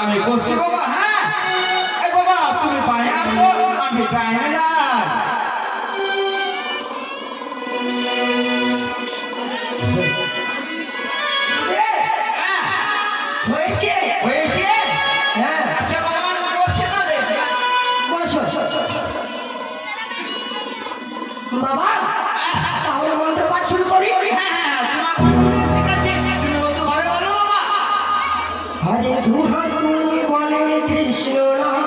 আমি বসছি বাবা। হ্যাঁ এই বাবা তুমি পায়ে আসো, আমি ডাইনে যাই। হয়েছে হয়েছে? হ্যাঁ আচ্ছা বাবা বসে না রে, বসো বাবা, তাহলে মন্ত্র পাঠ শুরু করি। হ্যাঁ হ্যাঁ তোমার শিখাচ্ছি, তুমি বলতে পারো বলো বাবা। হরে দুহাই তুলে বলেন কৃষ্ণ নাম,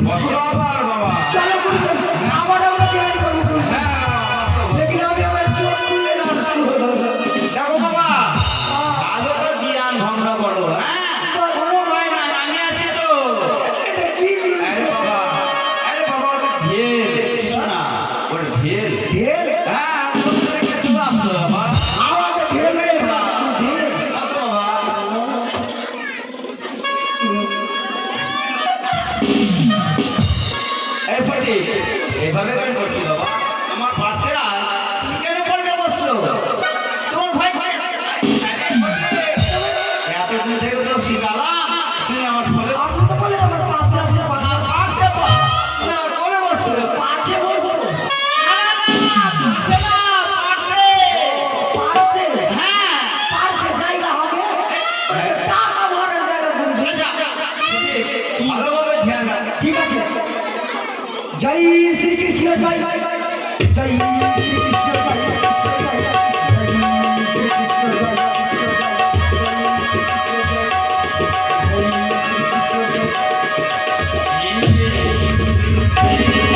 বসো আবার বাবা। চলো গুরুদেব, আবার আমরা ধ্যান করবো গুরুদেব। হ্যাঁ বাবা, বসো। लेकिन अभी हमारे चोट खुले ना দেখো বাবা, আজও তো জ্ঞান ভঙ্গ করো, হ্যাঁ? কোনো ভয় নাই, আমি আছি তো। আরে বাবা, ওটা ঢেল, কিছু না, ওটা ঢেল। হ্যাঁ, আমি বলতে দেখে চলে আসতো বাবা। আসো বাবা। এই ফটি, এইভাবে কেন করছি বাবা? আমার পাশে আর তুমি কেন পড়ে বসছো? তোমার ভাই এতদিন থেকে তো শিখালাম, তুমি আমার ফলে পাশে পা, তুমি আমার কোলে বসছো। पाछे बसो না, না, পাশে না, পাশে। पाछे হ্যাঁ। पाछे जाएगा हमें टाका भरे जाएगा गुरु আচ্ছা, ভালোভাবে ধ্যান রাখ। ठीक है जय श्री कृष्ण जय जय श्री कृष्ण जय श्री कृष्ण जय